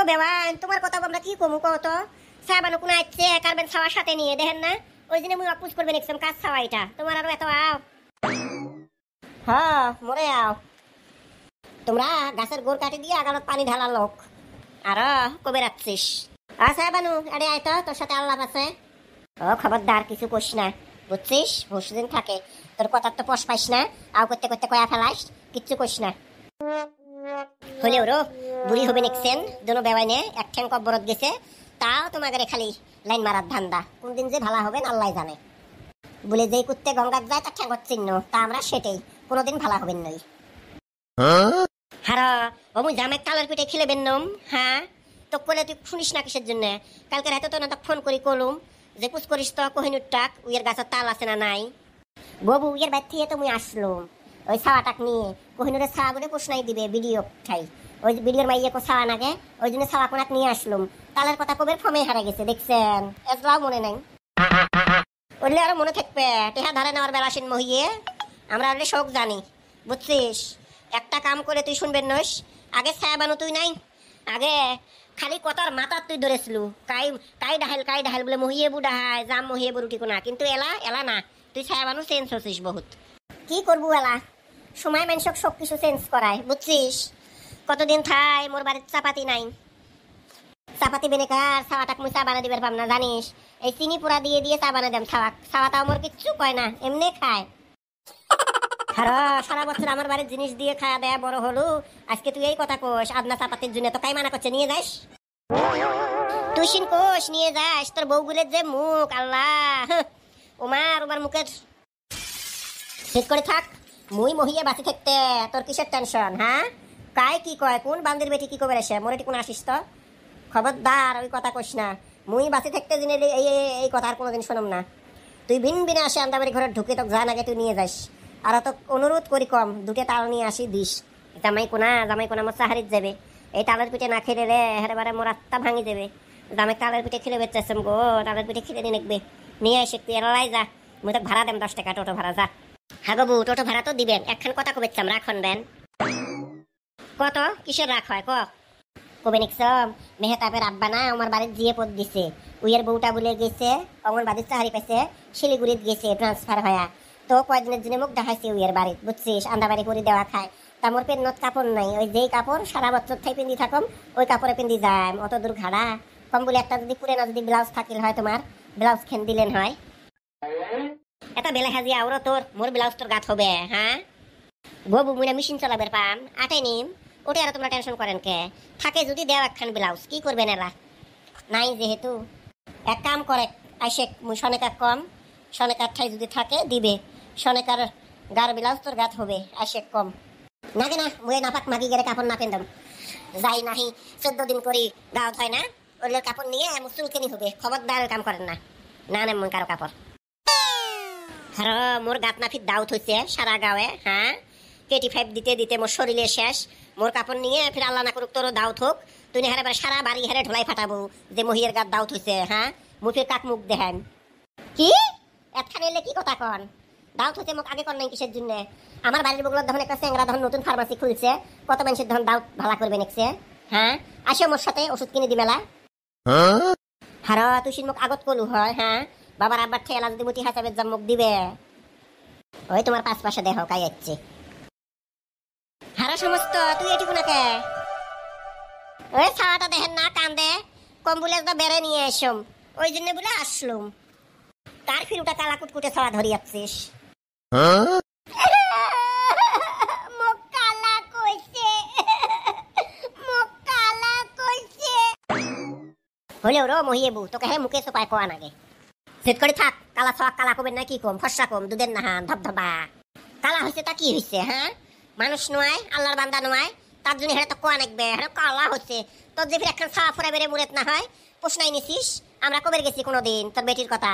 আগো বেওয়ান তোমার কথা আমরা কি কমু কত সাবানো কোন আইছে কারবেন ছাওয়ার সাথে নিয়ে দেখেন না ওই দিনে মুই অপুষ করবেন একদম কাজ ছাওয়া এটা তোমার আরো এত আও হ্যাঁ মরে আও তোমরা গাছের গোড় কাটি দিয়ে আগালত পানি ঢালা লোক আর কবে রাখছিস সাবানু আরে আয় তো তোর সাথে আল্লাহ আছে ও খবরদার কিছু কোস না বুঝছিস ভুষদিন থাকে তোর কথা তো পশ পাইস না আও করতে করতে কয়া ফেলাস কিচ্ছু কোস না হলেও রো বুড়ি হবে নেকছেন দুনো বেওয়াইনে এক ঠ্যাং কব্বরত গেছে তাও তোমাদের খালি লাইন মারার ধান্দা কোন দিন যে ভালো হবেন আল্লাহ জানে বলে যেই কুত্তে গঙ্গার যায় তার ঠ্যাং চিহ্ন তা আমরা সেটাই কোনোদিন ভালো হবেন নই হারা ও মুই জামের কালের পিঠে খেলেবেন নম হ্যাঁ তো কোলে তুই শুনিস না কিসের জন্য কালকে রাতে তো না ফোন করি কলুম যে পুষ করিস তো কহিনুর টাক উইয়ের গাছের তাল আছে না নাই ববু উইয়ের বাইর থেকে তো মুই আসলুম ওই ছাওয়াটাক নিয়ে কহিনুরে ছাওয়া বলে পোষণাই দিবে ভিডিও ঠাই ওই ভিডিওর মাইয়ে কো ছাওয়া নাগে ওই জন্য ছাওয়া কোনাক নিয়ে আসলুম তালের কথা কবের ফমে হারা গেছে দেখছেন এজলাও মনে নাই ওইলে আরো মনে থাকবে টেহা ধরে নেওয়ার বেলাসিন মহিয়ে আমরা ওইলে শোক জানি বুঝছিস একটা কাম করে তুই শুনবেন নইস আগে ছায়া বানু তুই নাই আগে খালি কথার মাথা তুই ধরেছিলু কাই ডাহেল বলে মহিয়ে বু ডাহায় জাম মহিয়ে বরুটি কোনা কিন্তু এলা এলা না তুই ছায়া বানু চেঞ্জ হচ্ছিস বহুত কি করবো এলা সময় মানুষক সব কিছু চেঞ্জ করায় বুঝছিস কতদিন থাই মোর বাড়ির চাপাতি নাই চাপাতি বেনেকার ছাওয়াটাক মুই চা বানা দিবার পাম না জানিস এই চিনি পুরা দিয়ে দিয়ে চা বানা দেম ছাওয়াটাও মোর কিচ্ছু কয় না এমনি খায় সারা বছর আমার বাড়ির জিনিস দিয়ে খাওয়া দেয়া বড় হলো আজকে তুই এই কথা কোস আদনা চাপাতির জন্য তো কাই মানা করছে নিয়ে যাস তুই সিন কোস নিয়ে যাস তোর বউগুলের যে মুখ আল্লাহ ওমার মুখের ঠিক করে থাক মুই মহিয়ে বাঁচি থাকতে তোর কিসের টেনশন হ্যাঁ কাই কি কয় কোন বান্দির বেটি কি কবে আসে মোরে কোন আসিস তো খবরদার ওই কথা কইস না মুই বাঁচি থাকতে দিনে এই কথা আর কোনোদিন শুনম না তুই ভিন ভিনে আসে আন্দাবাড়ি ঘরে ঢুকে তোকে যা নাগে তুই নিয়ে যাস আর তো অনুরোধ করি কম দুটো তাল নিয়ে আসি দিস জামাই কোনা আমার সাহারিত যাবে এই তালের পিঠে না খেলে রে হেরে মোর আত্মা ভাঙি যাবে জামাই তালের পিঠে খেলে বেচাম গো তালের পিঠে খেলে নিয়ে নেকবে নিয়ে এসে তুই এলাই যা মুই তো ভাড়া দেম 10 টাকা টোটো ভাড়া যা হ্যাঁ বাবু টোটো ভাড়া তো দিবেন একখান কথা কবেছাম রাখন বেন কত কিসের রাখ হয় কবে নিকসম মেহতাবের আব্বা না আমার বাড়ির জিয়ে পদ দিছে উইয়ের বউটা বলে গেছে আমার বাড়ির চাহারি পেছে শিলিগুড়িত গেছে ট্রান্সফার হয়া তো কয়েকদিনের জন্য মুখ দেখাইছে উইয়ের বাড়িত বুঝছিস আন্দাবাড়ি করে দেওয়া খায় তা মোর পেন্নত কাপড় নাই ওই যেই কাপড় সারা বছর থাই পিন্ধি থাকম ওই কাপড়ে পিন্ধি যাম অত দূর ঘাড়া কম বলে একটা যদি পুরে না যদি ব্লাউজ থাকিল হয় তোমার ব্লাউজ খেন দিলেন হয় এটা বেলা হাজিয়া ওরা তোর মোর ব্লাউজ তোর গাত হবে হ্যাঁ ববু মুই না মেশিন চালাবার পাম আটাই নিম ওটা আর তোমরা টেনশন করেন কে থাকে যদি দেও একখান ব্লাউজ কি করবেন এলা নাই যেহেতু এক কাম করে আইসে মুই সনেকার কম সনেকার ঠাই যদি থাকে দিবে সনেকার গার ব্লাউজ তোর গাত হবে আইসে কম নাগে না মুয়ে নাপাক মাগি গেলে কাপড় না পেন্দাম যাই নাহি 14 দিন করি গাঁত হয় না ওইলে কাপড় নিয়ে মুসুলকেনি হবে খবরদার কাম করেন না না নেম মুই কারো কাপড় হ্যাঁ মোর গাত নাফির দাউত হয়েছে সারা গাঁয়ে হ্যাঁ 85 দিতে দিতে মোর শরীরে শেষ মোর কাপড় নিয়ে ফির আল্লাহ না করুক তোরও দাউত হোক তুই হেরে সারা বাড়ি হেরে ঢোলাই ফাটাবো যে মহিয়ের গাত দাউত হয়েছে হ্যাঁ মুখের কাক মুখ দেখেন কি একখানে এলে কি কথা কন দাউত হচ্ছে মুখ আগে কর নাই কিসের জন্য আমার বাড়ির বগুলোর ধরুন একটা চেংরা ধরুন নতুন ফার্মাসি খুলছে কত মানুষের ধরুন দাউত ভালো করবে নেকছে হ্যাঁ আসো মোর সাথে ওষুধ কিনে দিবেলা হারা তুই মুখ আগত কলু হয় হ্যাঁ বাবার আব্বার ঠেলা যদি মুটি হাসাবের যা মুখ দিবে ওই তোমার পাশে দেহ কাই যাচ্ছে হারা সমস্ত তুই এটি কোনাকে ওই ছাওয়াটা দেখেন না কান্দে কম্বুলের তো বেড়ে নিয়ে এসম ওই জন্য বলে আসলুম তার ফিরুটা কালা কুটকুটে ছাওয়া ধরি যাচ্ছিস হলেও রো মহিয়েবু তোকে হে মুখে সোপায় কোয়া নাগে সেট করে থাক কালা ছাওয়া কালা কবেন না কি কম ফর্সা কম দুধের না ধবধবা কালা হয়েছে তা কি হয়েছে হ্যাঁ মানুষ নয় আল্লাহর বান্দা নয় তার জন্য হেরে তো কোয়া নাকবে হেরে কালা হচ্ছে তোর যে ফির একখান ছাওয়া ফোরা বেড়ে মুরেত না হয় পোষনাই নিছিস আমরা কবে গেছি কোনোদিন তোর বেটির কথা